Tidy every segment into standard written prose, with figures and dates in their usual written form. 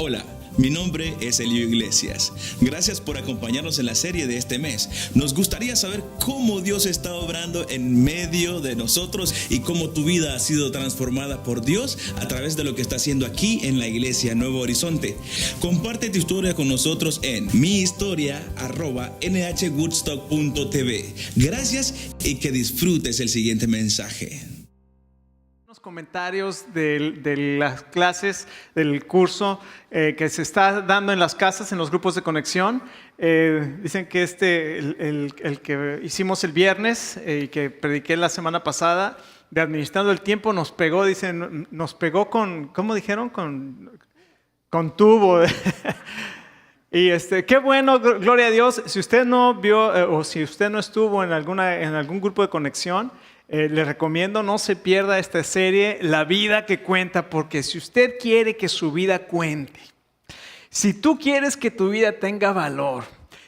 Hola, mi nombre es Elio Iglesias. Gracias por acompañarnos en la serie de este mes. Nos gustaría saber cómo Dios está obrando en medio de nosotros y cómo tu vida ha sido transformada por Dios a través de lo que está haciendo aquí en la Iglesia Nuevo Horizonte. Comparte tu historia con nosotros en mihistoria@nhwoodstock.tv. Gracias y que disfrutes el siguiente mensaje. Comentarios de las clases del curso que se está dando en las casas, en los grupos de conexión. Dicen que el que hicimos el viernes y que prediqué la semana pasada de Administrando el Tiempo nos pegó, dicen, nos pegó con, ¿cómo dijeron? Con tubo. Y qué bueno, gloria a Dios. Si usted no vio o si usted no estuvo en algún grupo de conexión, le recomiendo no se pierda esta serie, La Vida que Cuenta, porque si usted quiere que su vida cuente, si tú quieres que tu vida tenga valor,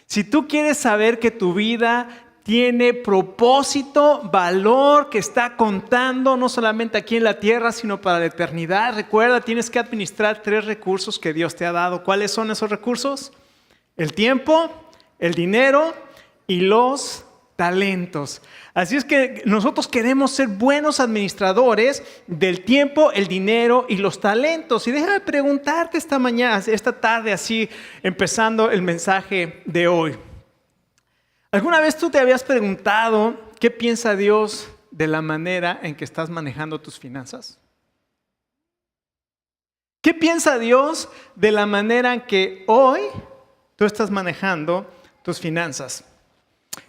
si tú quieres saber que tu vida tiene propósito, valor, que está contando no solamente aquí en la tierra, sino para la eternidad, recuerda, tienes que administrar 3 recursos que Dios te ha dado. ¿Cuáles son esos recursos? El tiempo, el dinero y los talentos. Así es que nosotros queremos ser buenos administradores del tiempo, el dinero y los talentos. Y déjame preguntarte esta tarde, así empezando el mensaje de hoy. ¿Alguna vez tú te habías preguntado qué piensa Dios de la manera en que estás manejando tus finanzas? ¿Qué piensa Dios de la manera en que hoy tú estás manejando tus finanzas?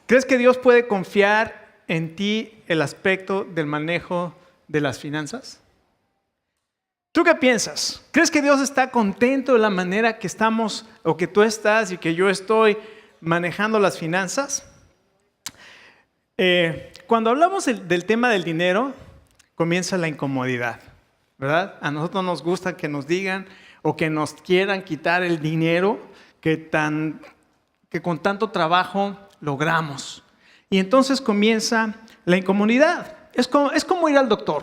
¿Crees que Dios puede confiar en ti el aspecto del manejo de las finanzas? ¿Tú qué piensas? ¿Crees que Dios está contento de la manera que estamos o que tú estás y que yo estoy manejando las finanzas? Cuando hablamos del tema del dinero, comienza la incomodidad, ¿verdad? A nosotros nos gusta que nos digan o que nos quieran quitar el dinero que con tanto trabajo logramos. Y entonces comienza la incomodidad. Es como ir al doctor.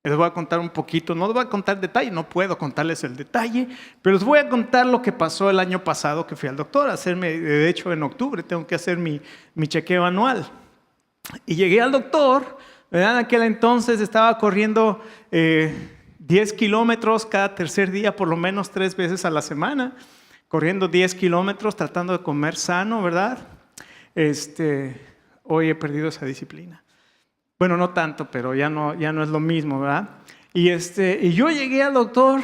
Les voy a contar un poquito, no les voy a contar detalle, no puedo contarles el detalle, pero les voy a contar lo que pasó el año pasado que fui al doctor a hacerme, de hecho en octubre tengo que hacer mi chequeo anual. Y llegué al doctor, ¿verdad? En aquel entonces estaba corriendo 10 kilómetros cada tercer día, por lo menos 3 veces a la semana. Corriendo 10 kilómetros, tratando de comer sano, ¿verdad? Hoy he perdido esa disciplina. Bueno, no tanto, pero ya no es lo mismo, ¿verdad? Y yo llegué al doctor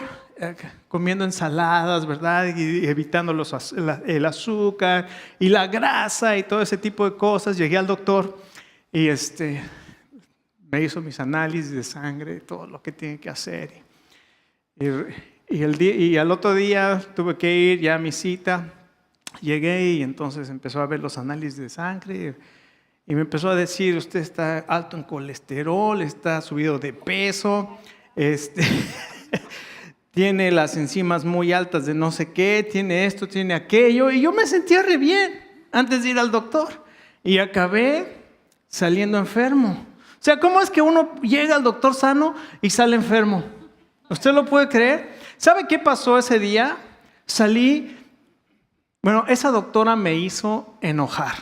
comiendo ensaladas, ¿verdad? Y evitando el azúcar y la grasa y todo ese tipo de cosas. Llegué al doctor y me hizo mis análisis de sangre, todo lo que tiene que hacer. Y al otro día tuve que ir ya a mi cita. Llegué y entonces empezó a ver los análisis de sangre y me empezó a decir, usted está alto en colesterol, está subido de peso, tiene las enzimas muy altas de no sé qué, tiene esto, tiene aquello. Y yo me sentía re bien antes de ir al doctor y acabé saliendo enfermo. O sea, ¿cómo es que uno llega al doctor sano y sale enfermo? ¿Usted lo puede creer? ¿Sabe qué pasó ese día? Esa doctora me hizo enojar.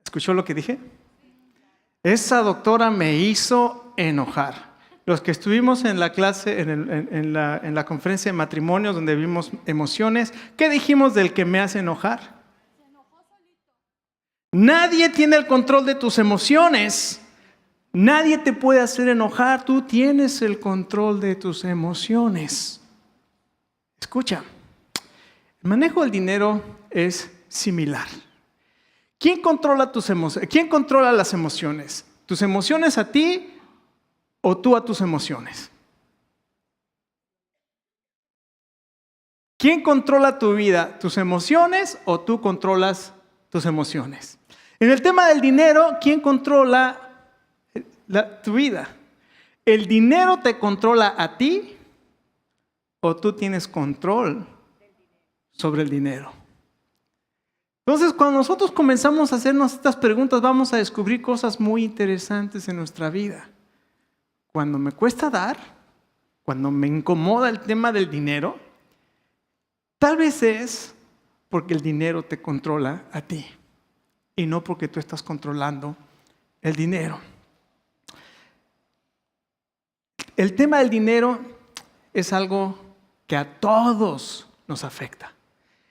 ¿Escuchó lo que dije? Esa doctora me hizo enojar. Los que estuvimos en la clase, en la conferencia de matrimonios donde vimos emociones, ¿qué dijimos del que me hace enojar? Nadie tiene el control de tus emociones. Nadie te puede hacer enojar, tú tienes el control de tus emociones. Escucha, el manejo del dinero es similar. ¿Quién controla tus emociones? ¿Quién controla las emociones? ¿Tus emociones a ti o tú a tus emociones? ¿Quién controla tu vida? ¿Tus emociones o tú controlas tus emociones? En el tema del dinero, ¿quién controla tu vida? ¿El dinero te controla a ti o tú tienes control sobre el dinero? Entonces, cuando nosotros comenzamos a hacernos estas preguntas, vamos a descubrir cosas muy interesantes en nuestra vida. Cuando me cuesta dar, cuando me incomoda el tema del dinero, tal vez es porque el dinero te controla a ti y no porque tú estás controlando el dinero. El tema del dinero es algo que a todos nos afecta.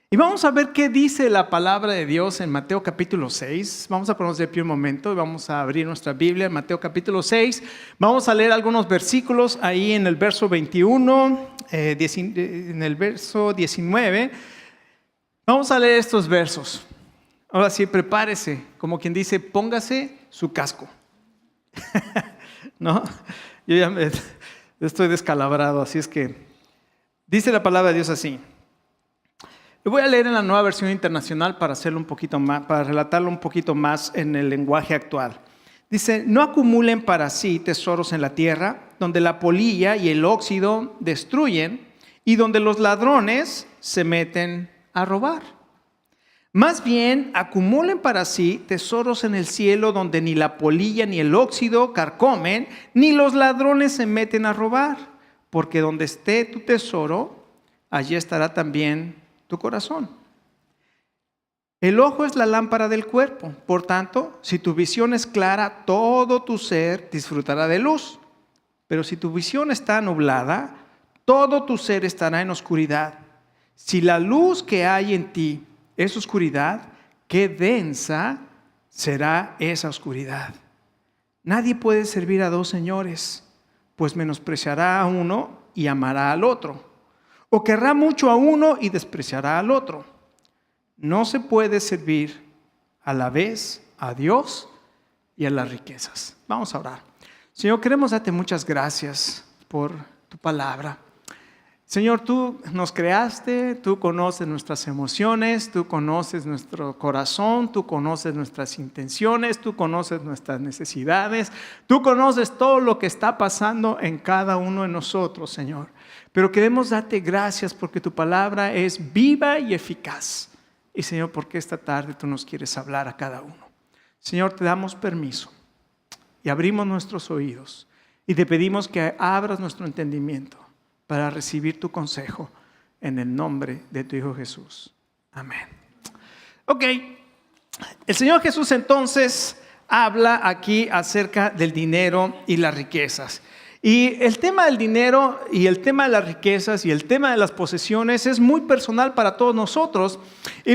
Y vamos a ver qué dice la palabra de Dios en Mateo capítulo 6. Vamos a ponernos de pie un momento y vamos a abrir nuestra Biblia en Mateo capítulo 6. Vamos a leer algunos versículos ahí en el verso 21, en el verso 19. Vamos a leer estos versos. Ahora sí, prepárese, como quien dice, póngase su casco. ¿No? Yo ya estoy descalabrado, así es que dice la palabra de Dios así. Lo voy a leer en la Nueva Versión Internacional para hacerlo un poquito más, para relatarlo un poquito más en el lenguaje actual. Dice: no acumulen para sí tesoros en la tierra, donde la polilla y el óxido destruyen y donde los ladrones se meten a robar. Más bien, acumulen para sí tesoros en el cielo, donde ni la polilla ni el óxido carcomen, ni los ladrones se meten a robar. Porque donde esté tu tesoro, allí estará también tu corazón. El ojo es la lámpara del cuerpo. Por tanto, si tu visión es clara, todo tu ser disfrutará de luz. Pero si tu visión está nublada, todo tu ser estará en oscuridad. Si la luz que hay en ti es oscuridad, qué densa será esa oscuridad. Nadie puede servir a dos señores, pues menospreciará a uno y amará al otro, o querrá mucho a uno y despreciará al otro. No se puede servir a la vez a Dios y a las riquezas. Vamos a orar. Señor, queremos darte muchas gracias por tu palabra. Señor, tú nos creaste, tú conoces nuestras emociones, tú conoces nuestro corazón, tú conoces nuestras intenciones, tú conoces nuestras necesidades, tú conoces todo lo que está pasando en cada uno de nosotros, Señor. Pero queremos darte gracias porque tu palabra es viva y eficaz. Y Señor, porque esta tarde tú nos quieres hablar a cada uno. Señor, te damos permiso y abrimos nuestros oídos y te pedimos que abras nuestro entendimiento para recibir tu consejo en el nombre de tu Hijo Jesús. Amén. Ok, el Señor Jesús entonces habla aquí acerca del dinero y las riquezas. Y el tema del dinero y el tema de las riquezas y el tema de las posesiones es muy personal para todos nosotros,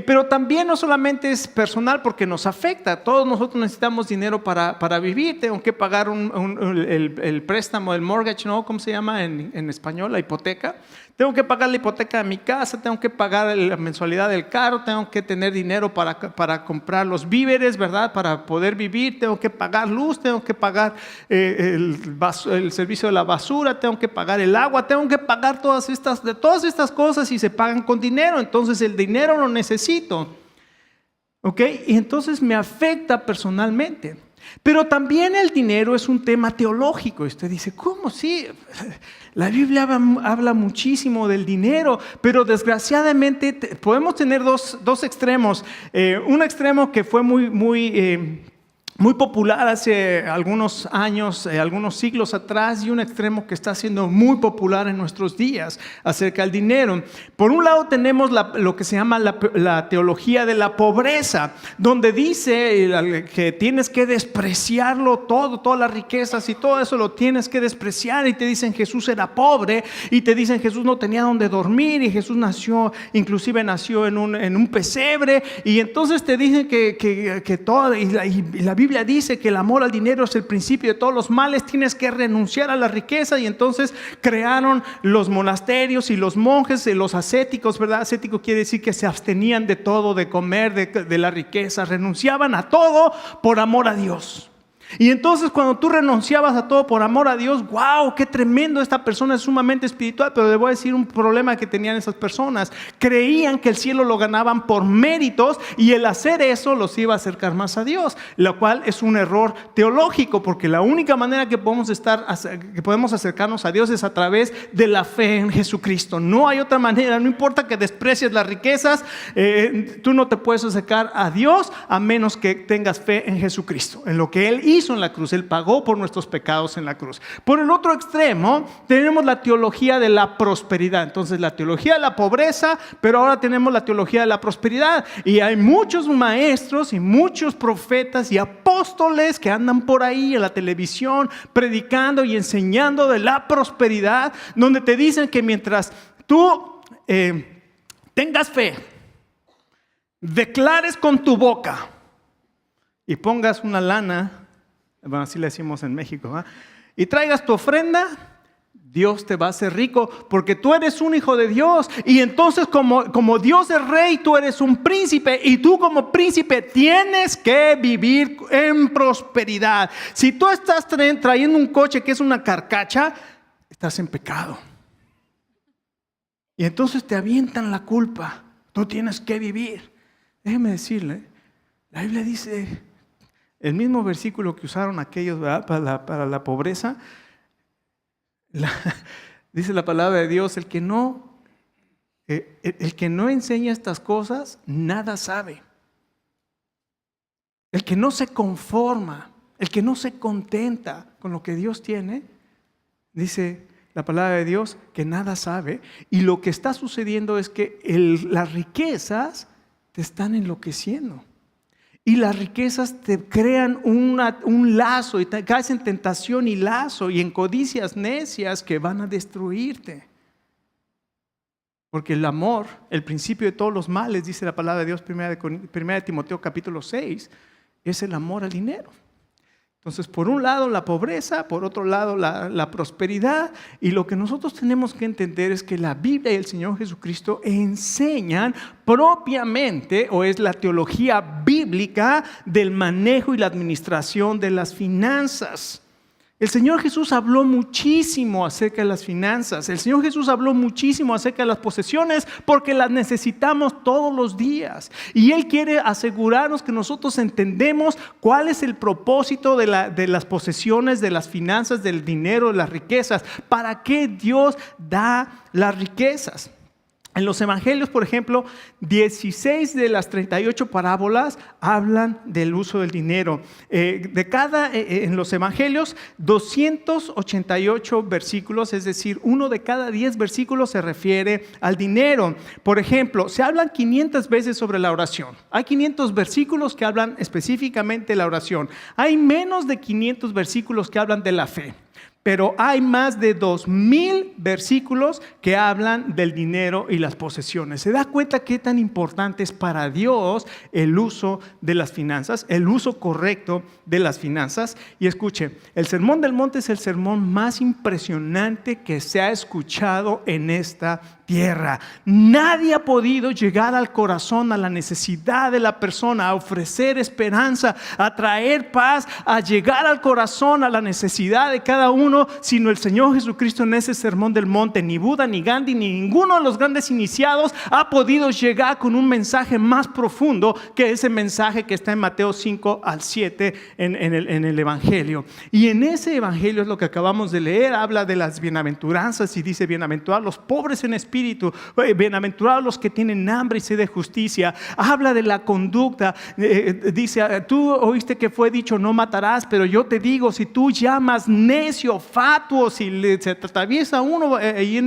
pero también no solamente es personal porque nos afecta. Todos nosotros necesitamos dinero para vivir. Tengo que pagar el préstamo, el mortgage, ¿no? ¿Cómo se llama en español? La hipoteca. Tengo que pagar la hipoteca de mi casa, tengo que pagar la mensualidad del carro, tengo que tener dinero para comprar los víveres, ¿verdad? Para poder vivir, tengo que pagar luz, tengo que pagar el servicio de la basura, tengo que pagar el agua, tengo que pagar todas estas cosas y se pagan con dinero. Entonces el dinero lo necesito, ¿ok? Y entonces me afecta personalmente. Pero también el dinero es un tema teológico. Y usted dice, ¿cómo? Sí, la Biblia habla muchísimo del dinero, pero desgraciadamente podemos tener dos extremos. Un extremo que fue muy popular hace algunos años, algunos siglos atrás, y un extremo que está siendo muy popular en nuestros días acerca del dinero. Por un lado tenemos lo que se llama la teología de la pobreza, donde dice que tienes que despreciarlo todo, todas las riquezas y todo eso lo tienes que despreciar, y te dicen Jesús era pobre, y te dicen Jesús no tenía donde dormir, y Jesús inclusive nació en un pesebre, y entonces te dicen que todo, y la Biblia dice que el amor al dinero es el principio de todos los males, tienes que renunciar a la riqueza. Y entonces crearon los monasterios y los monjes, los ascéticos, ¿verdad? Ascético quiere decir que se abstenían de todo, de comer, de la riqueza, renunciaban a todo por amor a Dios. Y entonces cuando tú renunciabas a todo por amor a Dios, wow, qué tremendo, esta persona es sumamente espiritual. Pero le voy a decir un problema que tenían esas personas: creían que el cielo lo ganaban por méritos, y el hacer eso los iba a acercar más a Dios, lo cual es un error teológico, porque la única manera que podemos acercarnos a Dios es a través de la fe en Jesucristo. No hay otra manera. No importa que desprecies las riquezas, tú no te puedes acercar a Dios a menos que tengas fe en Jesucristo, en lo que Él hizo hizo en la cruz. Él pagó por nuestros pecados en la cruz. Por el otro extremo, tenemos la teología de la prosperidad. Entonces, la teología de la pobreza, pero ahora tenemos la teología de la prosperidad. Y hay muchos maestros y muchos profetas y apóstoles que andan por ahí en la televisión predicando y enseñando de la prosperidad, donde te dicen que mientras tú tengas fe, declares con tu boca y pongas una lana, bueno, así le decimos en México, ¿eh? Y traigas tu ofrenda, Dios te va a hacer rico porque tú eres un hijo de Dios. Y entonces como Dios es rey, tú eres un príncipe, y tú como príncipe tienes que vivir en prosperidad. Si tú estás trayendo un coche que es una carcacha, estás en pecado. Y entonces te avientan la culpa. Tú tienes que vivir. Déjeme decirle, la Biblia dice, el mismo versículo que usaron aquellos, ¿verdad?, para la pobreza, dice la palabra de Dios, el que no enseña estas cosas, nada sabe. El que no se conforma, el que no se contenta con lo que Dios tiene, dice la palabra de Dios, que nada sabe. Y lo que está sucediendo es que las riquezas te están enloqueciendo. Y las riquezas te crean un lazo, y te caes en tentación y lazo y en codicias necias que van a destruirte. Porque el amor, el principio de todos los males, dice la palabra de Dios, 1 Timoteo capítulo 6, es el amor al dinero. Entonces, por un lado la pobreza, por otro lado la prosperidad. Y lo que nosotros tenemos que entender es que la Biblia y el Señor Jesucristo enseñan propiamente, o es la teología bíblica del manejo y la administración de las finanzas. El Señor Jesús habló muchísimo acerca de las finanzas. El Señor Jesús habló muchísimo acerca de las posesiones porque las necesitamos todos los días. Y Él quiere asegurarnos que nosotros entendemos cuál es el propósito de las posesiones, de las finanzas, del dinero, de las riquezas. ¿Para qué Dios da las riquezas? En los evangelios, por ejemplo, 16 de las 38 parábolas hablan del uso del dinero. En los evangelios, 288 versículos, es decir, uno de cada 10 versículos se refiere al dinero. Por ejemplo, se hablan 500 veces sobre la oración. Hay 500 versículos que hablan específicamente de la oración. Hay menos de 500 versículos que hablan de la fe. Pero hay más de 2000 versículos que hablan del dinero y las posesiones. ¿Se da cuenta qué tan importante es para Dios el uso de las finanzas, el uso correcto de las finanzas? Y escuche, el Sermón del Monte es el sermón más impresionante que se ha escuchado en esta tierra. Nadie ha podido llegar al corazón, a la necesidad de la persona, a ofrecer esperanza, a traer paz, a llegar al corazón, a la necesidad de cada uno, sino el Señor Jesucristo en ese Sermón del Monte. Ni Buda, ni Gandhi, ni ninguno de los grandes iniciados ha podido llegar con un mensaje más profundo que ese mensaje que está en Mateo 5 al 7 en el Evangelio. Y en ese Evangelio es lo que acabamos de leer, habla de las bienaventuranzas y dice: bienaventurados los pobres en espíritu, bienaventurados los que tienen hambre y sed de justicia. Habla de la conducta, dice: tú oíste que fue dicho no matarás, pero yo te digo, si tú llamas necio, fatuo, si se te atraviesa uno ahí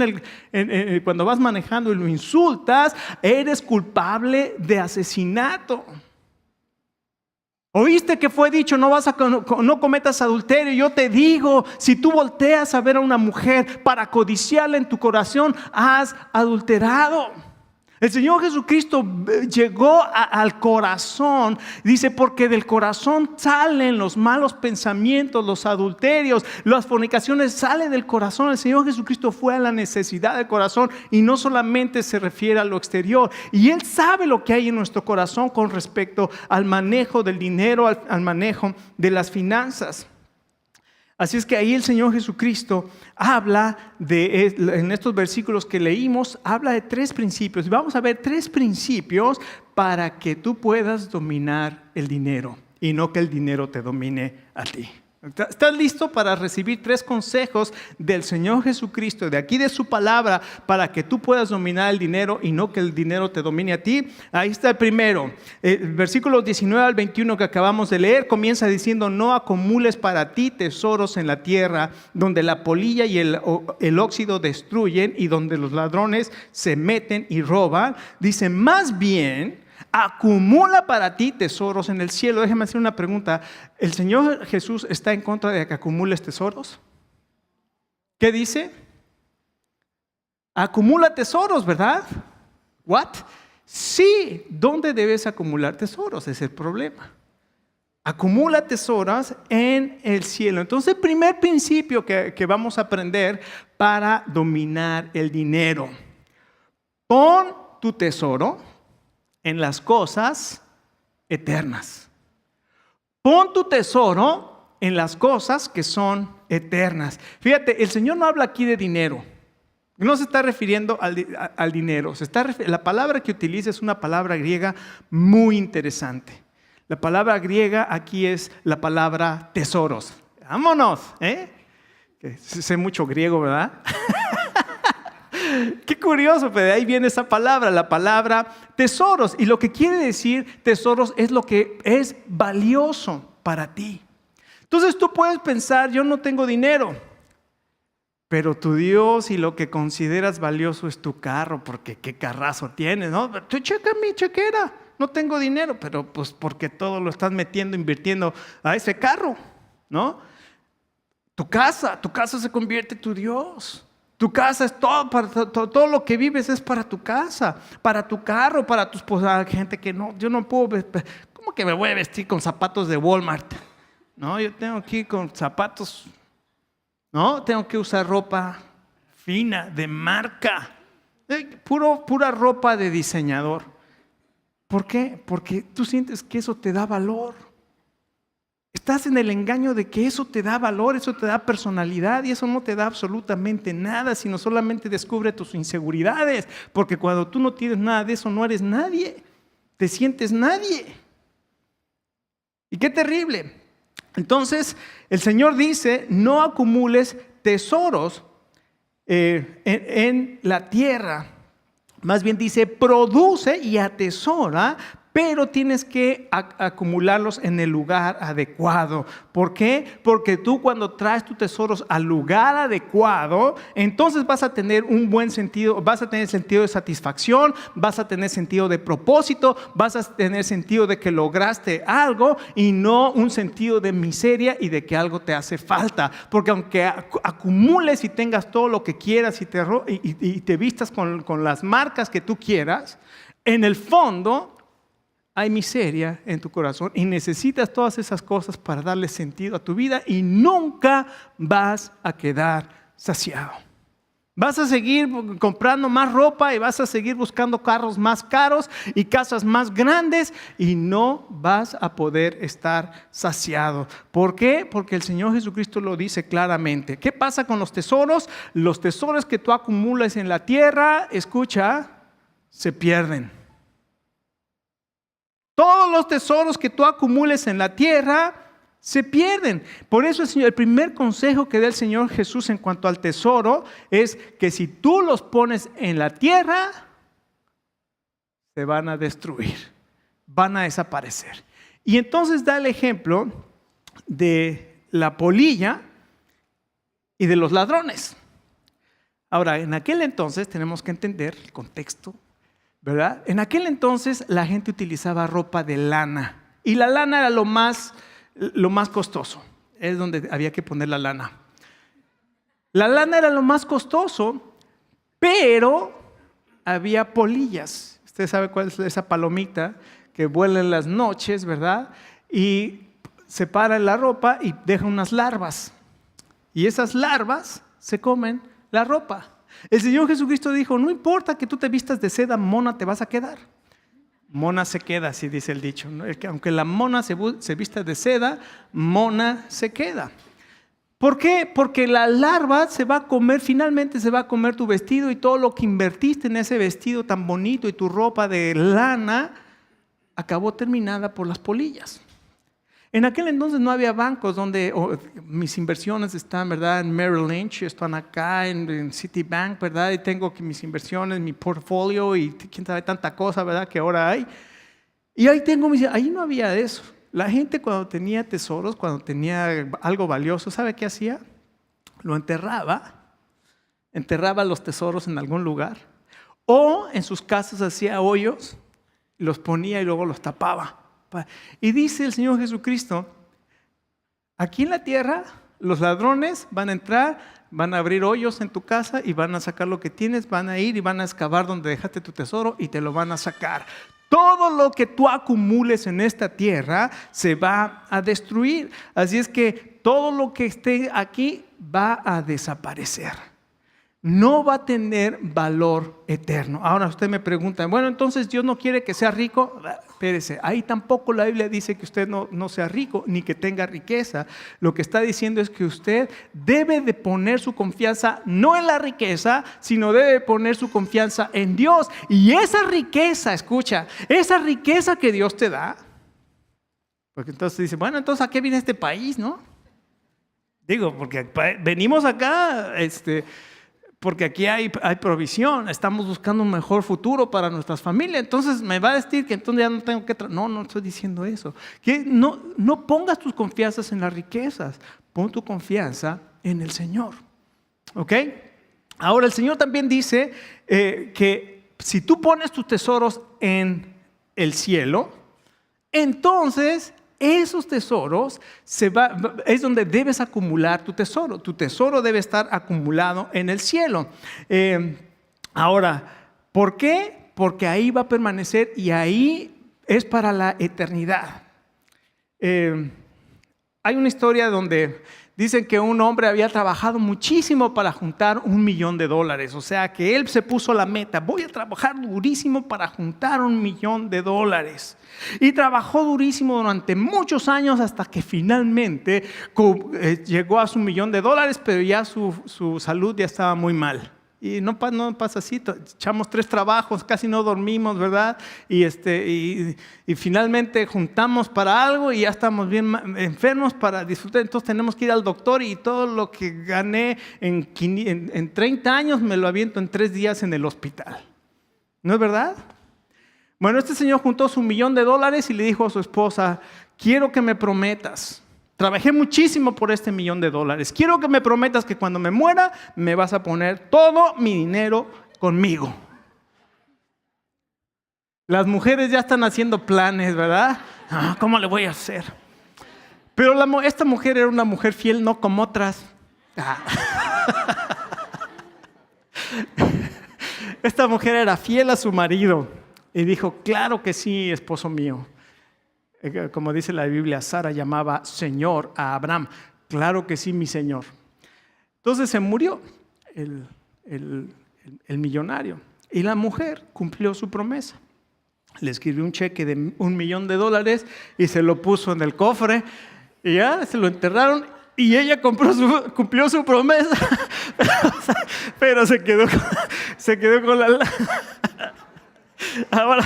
cuando vas manejando y lo insultas, eres culpable de asesinato. Oíste que fue dicho no cometas adulterio. Yo te digo, si tú volteas a ver a una mujer para codiciarla en tu corazón, has adulterado. El Señor Jesucristo llegó al corazón, dice, porque del corazón salen los malos pensamientos, los adulterios, las fornicaciones, sale del corazón. El Señor Jesucristo fue a la necesidad del corazón y no solamente se refiere a lo exterior. Y Él sabe lo que hay en nuestro corazón con respecto al manejo del dinero, al manejo de las finanzas. Así es que ahí el Señor Jesucristo habla en estos versículos que leímos, habla de 3 principios. Vamos a ver 3 principios para que tú puedas dominar el dinero y no que el dinero te domine a ti. ¿Estás listo para recibir 3 consejos del Señor Jesucristo, de aquí de su palabra, para que tú puedas dominar el dinero y no que el dinero te domine a ti? Ahí está el primero. Versículos 19 al 21 que acabamos de leer comienza diciendo: no acumules para ti tesoros en la tierra, donde la polilla y el óxido destruyen y donde los ladrones se meten y roban. Dice, más bien, acumula para ti tesoros en el cielo. Déjame hacer una pregunta. ¿El Señor Jesús está en contra de que acumules tesoros? ¿Qué dice? Acumula tesoros, ¿verdad? ¿What? Sí, ¿dónde debes acumular tesoros? Es el problema. Acumula tesoros en el cielo. Entonces, el primer principio que vamos a aprender para dominar el dinero: pon tu tesoro en las cosas eternas. Pon tu tesoro en las cosas que son eternas. Fíjate, el Señor no habla aquí de dinero. No se está refiriendo al dinero. La palabra que utiliza es una palabra griega muy interesante. La palabra griega aquí es la palabra tesoros. ¡Vámonos! Sé mucho griego, ¿verdad? Qué curioso, pero de ahí viene esa palabra, la palabra tesoros. Y lo que quiere decir tesoros es lo que es valioso para ti. Entonces tú puedes pensar, yo no tengo dinero, pero tu Dios y lo que consideras valioso es tu carro, porque qué carrazo tienes, ¿no? Tú checa mi chequera, no tengo dinero, pero pues porque todo lo estás invirtiendo a ese carro, ¿no? Tu casa se convierte en tu Dios. Tu casa es todo, todo lo que vives es para tu casa, para tu carro, para tu esposa. Gente que no, yo no puedo, ¿cómo que me voy a vestir con zapatos de Walmart? No, yo tengo que ir con zapatos, no, tengo que usar ropa fina, de marca, pura ropa de diseñador. ¿Por qué? Porque tú sientes que eso te da valor. Estás en el engaño de que eso te da valor, eso te da personalidad, y eso no te da absolutamente nada, sino solamente descubre tus inseguridades, porque cuando tú no tienes nada de eso no eres nadie, te sientes nadie. Y qué terrible. Entonces el Señor dice: no acumules tesoros en la tierra. Más bien dice: produce y atesora, pero tienes que acumularlos en el lugar adecuado. ¿Por qué? Porque tú, cuando traes tus tesoros al lugar adecuado, entonces vas a tener un buen sentido, vas a tener sentido de satisfacción, vas a tener sentido de propósito, vas a tener sentido de que lograste algo y no un sentido de miseria y de que algo te hace falta. Porque aunque acumules y tengas todo lo que quieras y te vistas con las marcas que tú quieras, en el fondo hay miseria en tu corazón y necesitas todas esas cosas para darle sentido a tu vida, y nunca vas a quedar saciado. Vas a seguir comprando más ropa y vas a seguir buscando carros más caros y casas más grandes, y no vas a poder estar saciado. ¿Por qué? Porque el Señor Jesucristo lo dice claramente. ¿Qué pasa con los tesoros? Los tesoros que tú acumulas en la tierra, escucha, se pierden. Todos los tesoros que tú acumules en la tierra se pierden. Por eso el primer consejo que da el Señor Jesús en cuanto al tesoro es que si tú los pones en la tierra, se van a destruir, van a desaparecer. Y entonces da el ejemplo de la polilla y de los ladrones. Ahora, en aquel entonces tenemos que entender el contexto, ¿verdad? En aquel entonces la gente utilizaba ropa de lana, y la lana era lo más costoso. Es donde había que poner la lana. La lana era lo más costoso, pero había polillas. Usted sabe cuál es esa palomita que vuela en las noches, ¿verdad? Y se para en la ropa y deja unas larvas. Y esas larvas se comen la ropa. El Señor Jesucristo dijo: no importa que tú te vistas de seda, mona te vas a quedar. Mona se queda, así dice el dicho, ¿no? Aunque la mona se vista de seda, mona se queda. ¿Por qué? Porque la larva finalmente se va a comer tu vestido, y todo lo que invertiste en ese vestido tan bonito y tu ropa de lana acabó terminada por las polillas. En aquel entonces no había bancos donde mis inversiones están, ¿verdad? En Merrill Lynch, están acá en Citibank, ¿verdad? Y tengo que mis inversiones, mi portfolio y quién sabe tanta cosa, ¿verdad? Que ahora hay. Y ahí ahí no había eso. La gente cuando tenía tesoros, cuando tenía algo valioso, ¿sabe qué hacía? Lo enterraba los tesoros en algún lugar, o en sus casas hacía hoyos, los ponía y luego los tapaba. Y dice el Señor Jesucristo, aquí en la tierra los ladrones van a entrar, van a abrir hoyos en tu casa y van a sacar lo que tienes, van a ir y van a excavar donde dejaste tu tesoro y te lo van a sacar. Todo lo que tú acumules en esta tierra se va a destruir. Así es que todo lo que esté aquí va a desaparecer. No va a tener valor eterno. Ahora usted me pregunta, bueno, entonces Dios no quiere que sea rico. Espérese, ahí tampoco la Biblia dice que usted no sea rico ni que tenga riqueza. Lo que está diciendo es que usted debe de poner su confianza no en la riqueza, sino debe poner su confianza en Dios. Y esa riqueza, escucha, esa riqueza que Dios te da, porque entonces dice, bueno, entonces ¿a qué viene este país, no? Digo, porque venimos acá, porque aquí hay provisión, estamos buscando un mejor futuro para nuestras familias. Entonces me va a decir que entonces ya no tengo que no estoy diciendo eso. Que no pongas tus confianzas en las riquezas, pon tu confianza en el Señor. ¿Ok? Ahora el Señor también dice que si tú pones tus tesoros en el cielo, entonces esos tesoros es donde debes acumular tu tesoro. Tu tesoro debe estar acumulado en el cielo. Ahora, ¿por qué? Porque ahí va a permanecer y ahí es para la eternidad. Hay una historia donde dicen que un hombre había trabajado muchísimo para juntar $1,000,000. O sea, que él se puso la meta, voy a trabajar durísimo para juntar $1,000,000. Y trabajó durísimo durante muchos años hasta que finalmente llegó a su $1,000,000, pero ya su salud ya estaba muy mal. Y no pasa así, echamos 3 trabajos, casi no dormimos, ¿verdad? Y finalmente juntamos para algo y ya estamos bien enfermos para disfrutar. Entonces tenemos que ir al doctor y todo lo que gané en 30 años me lo aviento en 3 días en el hospital. ¿No es verdad? Bueno, este señor juntó su $1,000,000 y le dijo a su esposa, quiero que me prometas. Trabajé muchísimo por este $1,000,000. Quiero que me prometas que cuando me muera me vas a poner todo mi dinero conmigo. Las mujeres ya están haciendo planes, ¿verdad? ¿Cómo le voy a hacer? Pero esta mujer era una mujer fiel, no como otras. Esta mujer era fiel a su marido y dijo, claro que sí, esposo mío. Como dice la Biblia, Sara llamaba Señor a Abraham. Claro que sí, mi Señor. Entonces se murió el millonario y la mujer cumplió su promesa. Le escribió un cheque de $1,000,000 y se lo puso en el cofre y ya se lo enterraron y ella cumplió su promesa, pero se quedó con la... Ahora...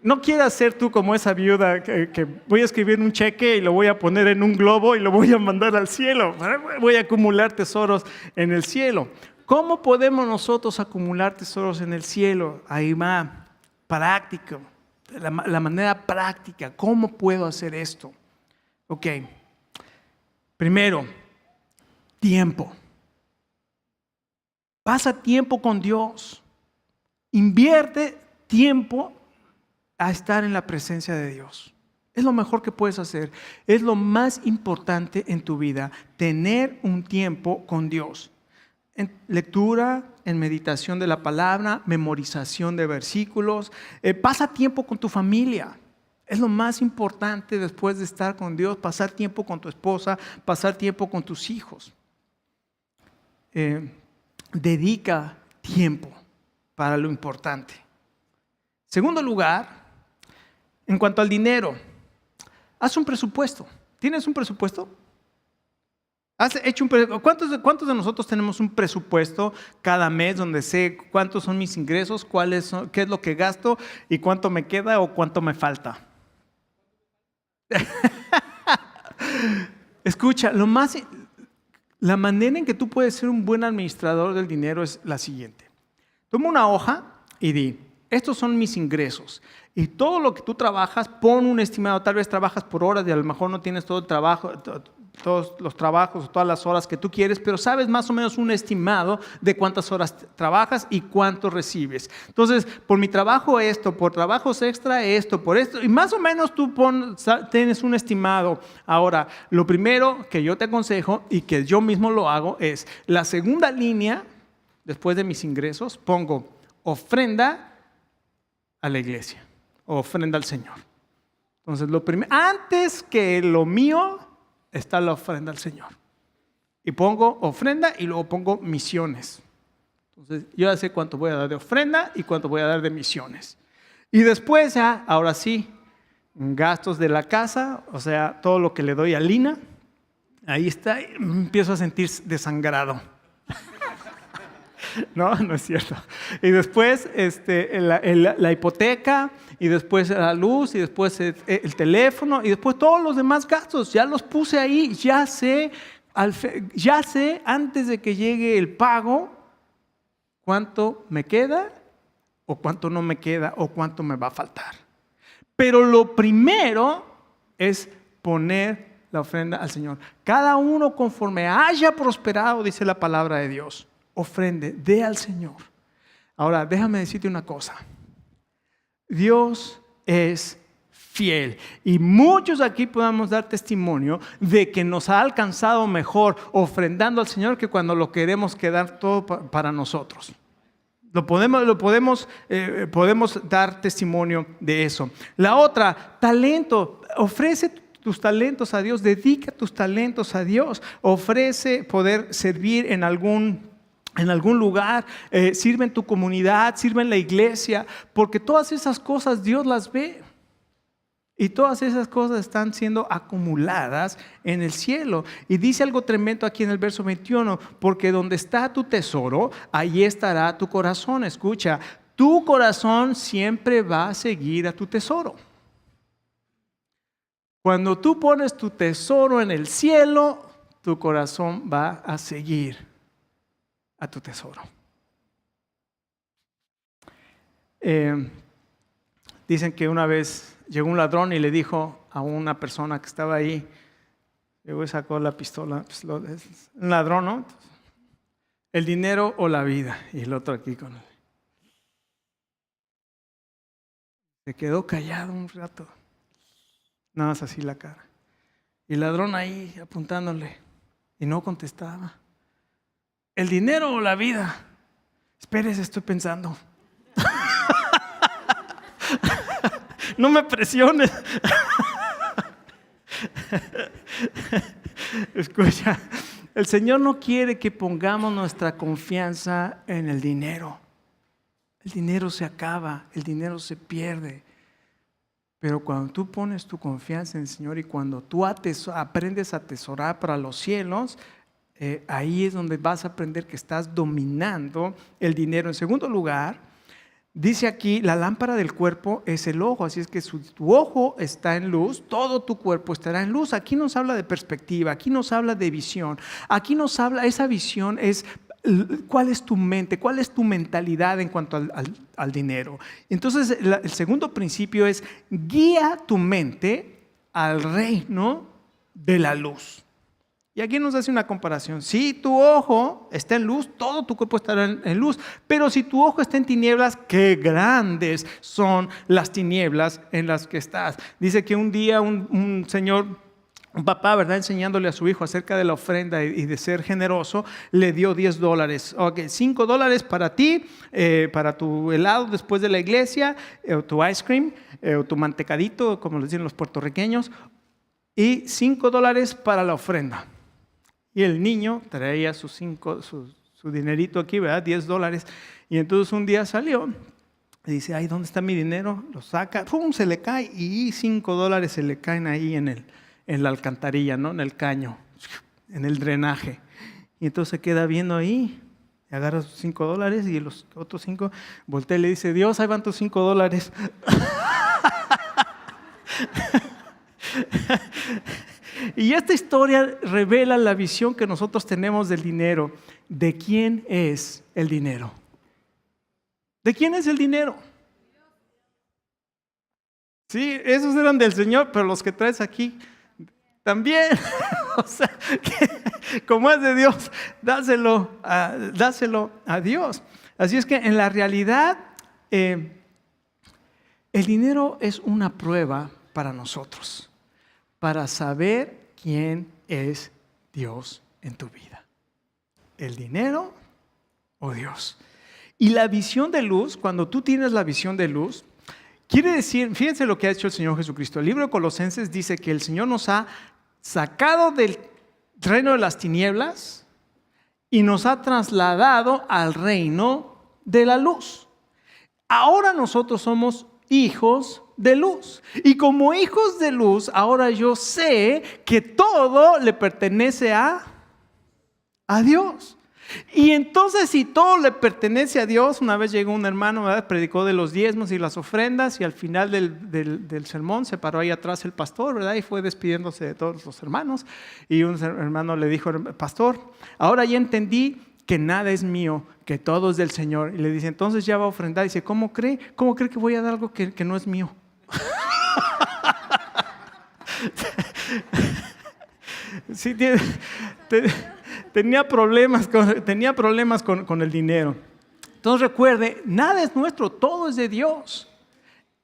No quieras ser tú como esa viuda que voy a escribir un cheque y lo voy a poner en un globo y lo voy a mandar al cielo. Voy a acumular tesoros en el cielo. ¿Cómo podemos nosotros acumular tesoros en el cielo? Ahí va, práctico, la manera práctica. ¿Cómo puedo hacer esto? Ok, primero, tiempo. Pasa tiempo con Dios. Invierte tiempo a estar en la presencia de Dios. Es lo mejor que puedes hacer. Es lo más importante en tu vida, tener un tiempo con Dios. En lectura, en meditación de la palabra, memorización de versículos. Pasa tiempo con tu familia. Es lo más importante después de estar con Dios, pasar tiempo con tu esposa, pasar tiempo con tus hijos. Dedica tiempo para lo importante. Segundo lugar, en cuanto al dinero, haz un presupuesto. ¿Tienes un presupuesto? ¿Cuántos de nosotros tenemos un presupuesto cada mes donde sé cuántos son mis ingresos, qué es lo que gasto y cuánto me queda o cuánto me falta? Escucha, la manera en que tú puedes ser un buen administrador del dinero es la siguiente. Toma una hoja y di, estos son mis ingresos. Y todo lo que tú trabajas, pon un estimado. Tal vez trabajas por horas y a lo mejor no tienes todo el trabajo, todos los trabajos, todas las horas que tú quieres, pero sabes más o menos un estimado de cuántas horas trabajas y cuánto recibes. Entonces, por mi trabajo esto, por trabajos extra esto, por esto, y más o menos tú tienes un estimado. Ahora, lo primero que yo te aconsejo y que yo mismo lo hago es, la segunda línea, después de mis ingresos, pongo ofrenda a la iglesia, o ofrenda al Señor. Entonces, lo primero, antes que lo mío, está la ofrenda al Señor. Y pongo ofrenda y luego pongo misiones. Entonces, yo ya sé cuánto voy a dar de ofrenda y cuánto voy a dar de misiones. Y después ya, ahora sí, gastos de la casa, o sea, todo lo que le doy a Lina, ahí está, y me empiezo a sentir desangrado. No es cierto. Y después la hipoteca, y después la luz, y después el teléfono, y después todos los demás gastos. Ya los puse ahí, ya sé antes de que llegue el pago cuánto me queda, o cuánto no me queda, o cuánto me va a faltar. Pero lo primero es poner la ofrenda al Señor. Cada uno conforme haya prosperado, dice la palabra de Dios. Ofrende, dé al Señor. Ahora, déjame decirte una cosa. Dios es fiel. Y muchos aquí podemos dar testimonio de que nos ha alcanzado mejor ofrendando al Señor que cuando lo queremos quedar todo para nosotros. Podemos dar testimonio de eso. La otra, talento. Ofrece tus talentos a Dios. Dedica tus talentos a Dios. Ofrece poder servir en algún lugar, sirve en tu comunidad, sirve en la iglesia, porque todas esas cosas Dios las ve. Y todas esas cosas están siendo acumuladas en el cielo. Y dice algo tremendo aquí en el verso 21, porque donde está tu tesoro, ahí estará tu corazón. Escucha, tu corazón siempre va a seguir a tu tesoro. Cuando tú pones tu tesoro en el cielo, tu corazón va a seguir a tu tesoro. Dicen que una vez llegó un ladrón y le dijo a una persona que estaba ahí, llegó y sacó la pistola, pues un ladrón, ¿no? El dinero o la vida. Y el otro aquí con él. Se quedó callado un rato, nada más así la cara. Y el ladrón ahí apuntándole y no contestaba. ¿El dinero o la vida? Espérese, estoy pensando. No me presiones. Escucha, el Señor no quiere que pongamos nuestra confianza en el dinero. El dinero se acaba, el dinero se pierde. Pero cuando tú pones tu confianza en el Señor y cuando tú aprendes a atesorar para los cielos, ahí es donde vas a aprender que estás dominando el dinero. En segundo lugar, dice aquí, la lámpara del cuerpo es el ojo, así es que si tu ojo está en luz, todo tu cuerpo estará en luz. Aquí nos habla de perspectiva, aquí nos habla de visión, aquí nos habla, esa visión es cuál es tu mente, cuál es tu mentalidad en cuanto al dinero. Entonces, el segundo principio es guía tu mente al reino de la luz. Y aquí nos hace una comparación. Si tu ojo está en luz, todo tu cuerpo estará en luz. Pero si tu ojo está en tinieblas, qué grandes son las tinieblas en las que estás. Dice que un día un señor, un papá, ¿verdad?, enseñándole a su hijo acerca de la ofrenda y de ser generoso, le dio $10. Ok, $5 para ti, para tu helado después de la iglesia, o tu ice cream, o tu mantecadito, como les dicen los puertorriqueños, y $5 para la ofrenda. Y el niño traía su dinerito aquí, ¿verdad? $10. Y entonces un día salió y dice, ay, ¿dónde está mi dinero? Lo saca, ¡pum!, se le cae y $5 se le caen ahí en la alcantarilla, ¿no? En el caño, en el drenaje. Y entonces se queda viendo ahí, y agarra sus $5 y los otros 5, voltea y le dice, Dios, ahí van tus $5. Y esta historia revela la visión que nosotros tenemos del dinero. ¿De quién es el dinero? ¿De quién es el dinero? Sí, esos eran del Señor, pero los que traes aquí también. O sea, que como es de Dios, dáselo a Dios. Así es que en la realidad, el dinero es una prueba para nosotros, para saber quién es Dios en tu vida. ¿El dinero o Dios? Y la visión de luz, cuando tú tienes la visión de luz, quiere decir, fíjense lo que ha hecho el Señor Jesucristo. El libro de Colosenses dice que el Señor nos ha sacado del reino de las tinieblas y nos ha trasladado al reino de la luz. Ahora nosotros somos hijos de luz. Y como hijos de luz, ahora yo sé que todo le pertenece a Dios. Y entonces, si todo le pertenece a Dios, una vez llegó un hermano, ¿verdad? Predicó de los diezmos y las ofrendas, y al final del sermón se paró ahí atrás el pastor, ¿verdad? Y fue despidiéndose de todos los hermanos. Y un hermano le dijo: pastor, ahora ya entendí que nada es mío, que todo es del Señor. Y le dice: entonces ya va a ofrendar. Y dice: ¿cómo cree que voy a dar algo que no es mío? Sí, tenía problemas con el dinero. Entonces recuerde, nada es nuestro, todo es de Dios.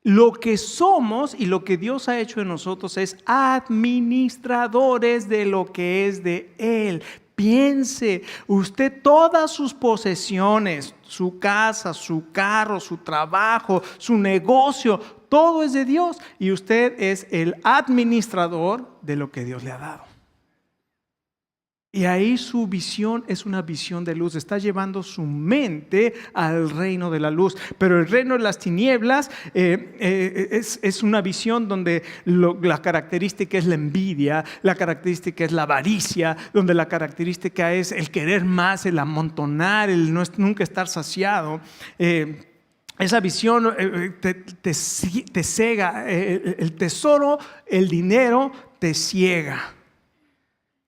Lo que somos y lo que Dios ha hecho en nosotros es administradores de lo que es de Él. Piense, usted todas sus posesiones, su casa, su carro, su trabajo, su negocio, todo es de Dios y usted es el administrador de lo que Dios le ha dado. Y ahí su visión es una visión de luz, está llevando su mente al reino de la luz. Pero el reino de las tinieblas es una visión donde la característica es la envidia, la característica es la avaricia, donde la característica es el querer más, el amontonar, el nunca estar saciado. Esa visión te ciega, el tesoro, el dinero te ciega.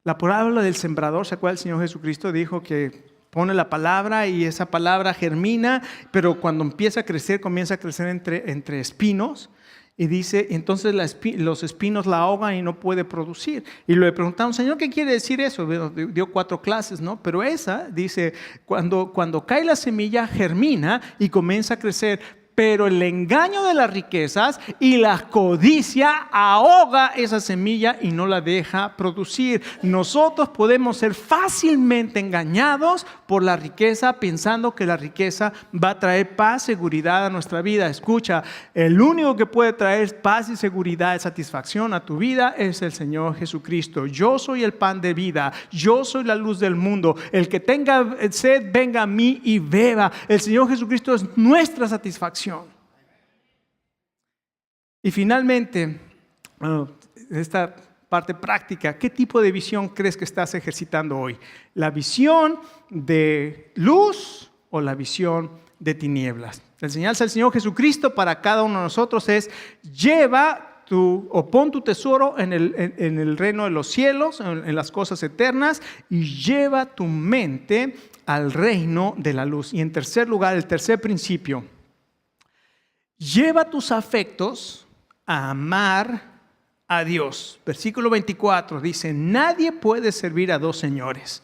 La parábola del sembrador, ¿se acuerda? El Señor Jesucristo dijo que pone la palabra y esa palabra germina, pero cuando empieza a crecer, comienza a crecer entre espinos. Y dice, entonces los espinos la ahogan y no puede producir. Y le preguntaron: Señor, ¿qué quiere decir eso? Dio 4 clases, ¿no? Pero esa dice, cuando cae la semilla, germina y comienza a crecer. Pero el engaño de las riquezas y la codicia ahoga esa semilla y no la deja producir. Nosotros podemos ser fácilmente engañados por la riqueza, pensando que la riqueza va a traer paz, seguridad a nuestra vida. Escucha, el único que puede traer paz y seguridad y satisfacción a tu vida es el Señor Jesucristo. Yo soy el pan de vida, yo soy la luz del mundo. El que tenga sed, venga a mí y beba. El Señor Jesucristo es nuestra satisfacción. Y finalmente, esta parte práctica, ¿qué tipo de visión crees que estás ejercitando hoy? ¿La visión de luz o la visión de tinieblas? La enseñanza del Señor Jesucristo para cada uno de nosotros es: pon tu tesoro en el reino de los cielos, en las cosas eternas, y lleva tu mente al reino de la luz. Y en tercer lugar, el tercer principio: lleva tus afectos a amar a Dios. Versículo 24 dice: nadie puede servir a 2 señores.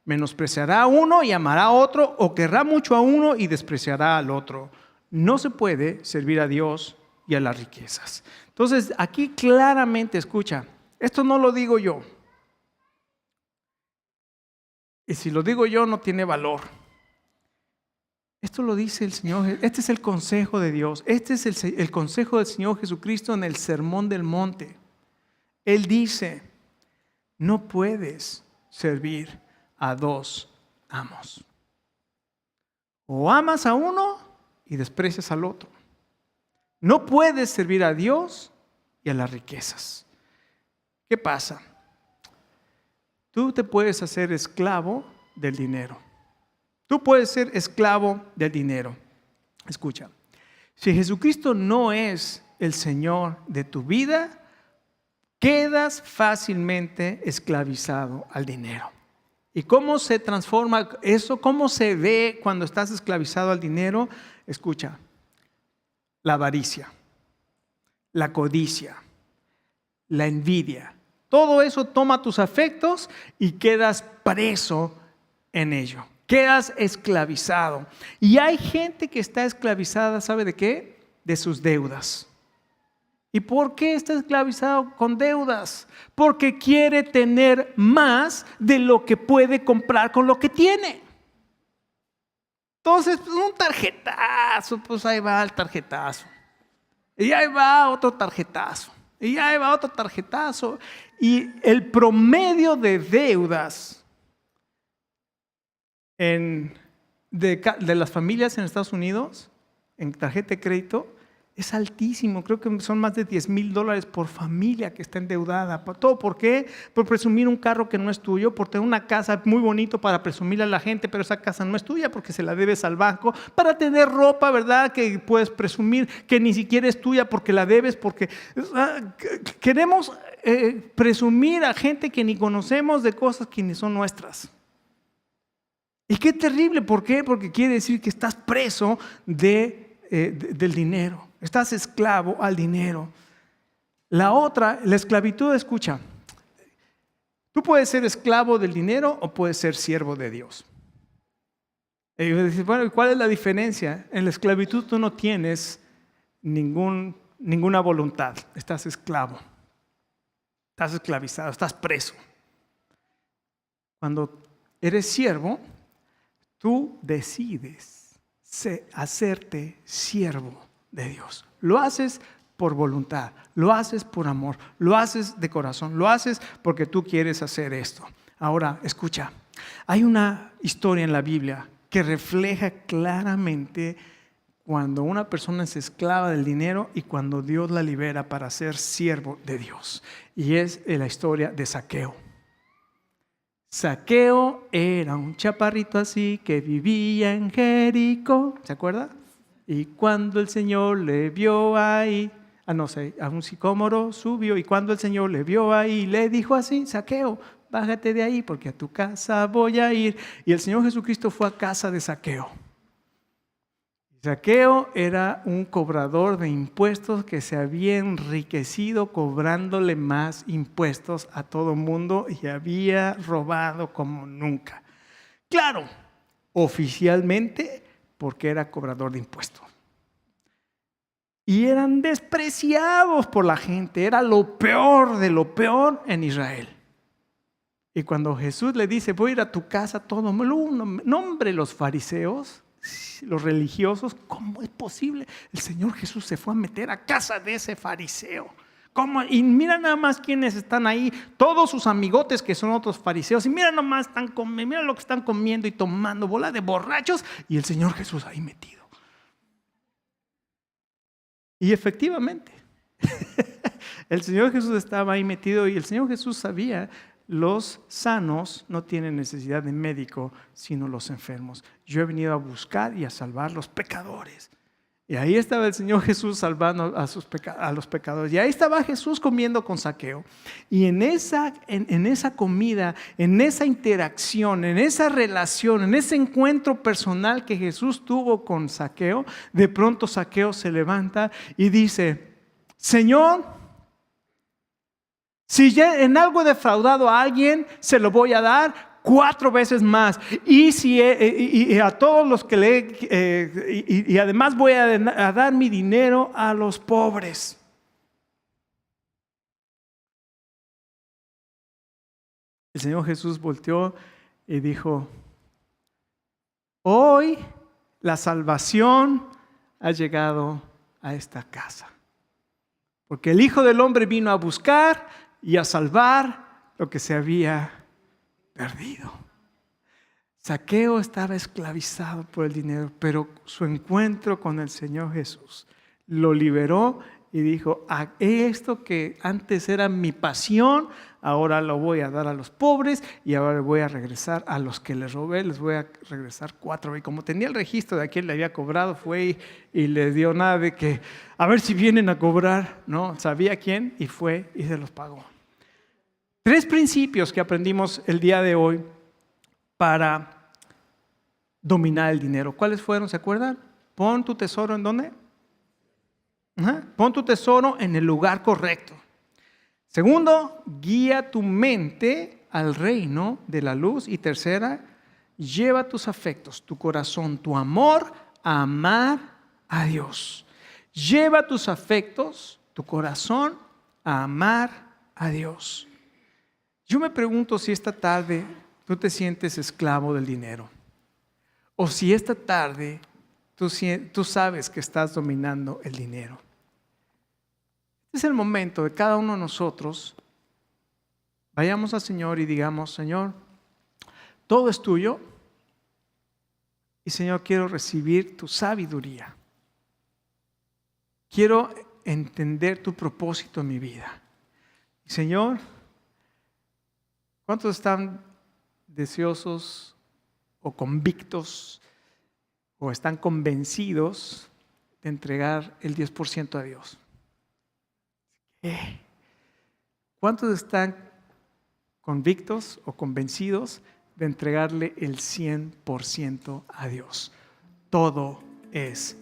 Menospreciará a uno y amará a otro, o querrá mucho a uno y despreciará al otro. No se puede servir a Dios y a las riquezas. Entonces, aquí claramente, escucha, esto no lo digo yo. Y si lo digo yo, no tiene valor. Esto lo dice el Señor. Este es el consejo de Dios. Este es el consejo del Señor Jesucristo en el Sermón del Monte. Él dice: no puedes servir a 2 amos. O amas a uno y desprecias al otro. No puedes servir a Dios y a las riquezas. ¿Qué pasa? Tú te puedes hacer esclavo del dinero. Tú puedes ser esclavo del dinero. Escucha, si Jesucristo no es el Señor de tu vida, quedas fácilmente esclavizado al dinero. ¿Y cómo se transforma eso? ¿Cómo se ve cuando estás esclavizado al dinero? Escucha, la avaricia, la codicia, la envidia. Todo eso toma tus afectos y quedas preso en ello. Quedas esclavizado. Y hay gente que está esclavizada, ¿sabe de qué? De sus deudas. ¿Y por qué está esclavizado con deudas? Porque quiere tener más de lo que puede comprar con lo que tiene. Entonces, pues, un tarjetazo, pues ahí va el tarjetazo. Y ahí va otro tarjetazo. Y ahí va otro tarjetazo. Y el promedio de deudas de las familias en Estados Unidos, en tarjeta de crédito, es altísimo. Creo que son más de $10,000 por familia que está endeudada. ¿Todo por qué? Por presumir un carro que no es tuyo, por tener una casa muy bonito para presumirle a la gente, pero esa casa no es tuya porque se la debes al banco, para tener ropa, ¿verdad?, que puedes presumir que ni siquiera es tuya porque la debes, porque queremos presumir a gente que ni conocemos de cosas que ni son nuestras. Y qué terrible. ¿Por qué? Porque quiere decir que estás preso del dinero. Estás esclavo al dinero. La otra, la esclavitud, escucha. Tú puedes ser esclavo del dinero o puedes ser siervo de Dios. Y dices, bueno, ¿cuál es la diferencia? En la esclavitud tú no tienes ninguna voluntad. Estás esclavo. Estás esclavizado, estás preso. Cuando eres siervo, tú decides hacerte siervo de Dios. Lo haces por voluntad, lo haces por amor, lo haces de corazón, lo haces porque tú quieres hacer esto. Ahora, escucha, hay una historia en la Biblia que refleja claramente cuando una persona es esclava del dinero y cuando Dios la libera para ser siervo de Dios. Y es la historia de Zaqueo. Zaqueo era un chaparrito así que vivía en Jericó. ¿Se acuerda? Y cuando el Señor le vio ahí, a un sicómoro subió, y cuando el Señor le vio ahí, le dijo así: Zaqueo, bájate de ahí porque a tu casa voy a ir. Y el Señor Jesucristo fue a casa de Zaqueo. Zaqueo era un cobrador de impuestos que se había enriquecido cobrándole más impuestos a todo mundo y había robado como nunca. Claro, oficialmente porque era cobrador de impuestos. Y eran despreciados por la gente, era lo peor de lo peor en Israel. Y cuando Jesús le dice: voy a ir a tu casa, todo el mundo, nombre, los fariseos, los religiosos, ¿cómo es posible? El Señor Jesús se fue a meter a casa de ese fariseo. ¿Cómo? Y mira nada más quiénes están ahí, todos sus amigotes que son otros fariseos, y mira nomás, mira lo que están comiendo y tomando, bola de borrachos, y el Señor Jesús ahí metido. Y efectivamente, el Señor Jesús estaba ahí metido, y el Señor Jesús sabía: los sanos no tienen necesidad de médico, sino los enfermos. Yo he venido a buscar y a salvar los pecadores. Y ahí estaba el Señor Jesús salvando a los pecadores. Y ahí estaba Jesús comiendo con Zaqueo. Y en esa comida, en esa interacción, en esa relación, en ese encuentro personal que Jesús tuvo con Zaqueo, de pronto Zaqueo se levanta y dice: Señor, si ya en algo he defraudado a alguien, se lo voy a dar 4 veces más. Y a todos los que y además voy a dar mi dinero a los pobres. El Señor Jesús volteó y dijo: hoy la salvación ha llegado a esta casa. Porque el Hijo del Hombre vino a buscar y a salvar lo que se había perdido. Zaqueo estaba esclavizado por el dinero, pero su encuentro con el Señor Jesús lo liberó y dijo: esto que antes era mi pasión, ahora lo voy a dar a los pobres, y ahora voy a regresar a los que les robé, les voy a regresar 4. Y como tenía el registro de a quién le había cobrado, fue y le dio nada de que a ver si vienen a cobrar. No, sabía quién y fue y se los pagó. 3 principios que aprendimos el día de hoy para dominar el dinero. ¿Cuáles fueron? ¿Se acuerdan? Pon tu tesoro ¿en dónde? Pon tu tesoro en el lugar correcto. Segundo, guía tu mente al reino de la luz. Y tercera, lleva tus afectos, tu corazón, tu amor a amar a Dios. Lleva tus afectos, tu corazón a amar a Dios. Yo me pregunto si esta tarde tú te sientes esclavo del dinero, o si esta tarde tú sabes que estás dominando el dinero. Este es el momento de cada uno de nosotros. Vayamos al Señor y digamos: Señor, todo es tuyo. Y Señor, quiero recibir tu sabiduría. Quiero entender tu propósito en mi vida. Y Señor, ¿cuántos están deseosos o convictos o están convencidos de entregar el 10% a Dios? ¿Cuántos están convictos o convencidos de entregarle el 100% a Dios? Todo es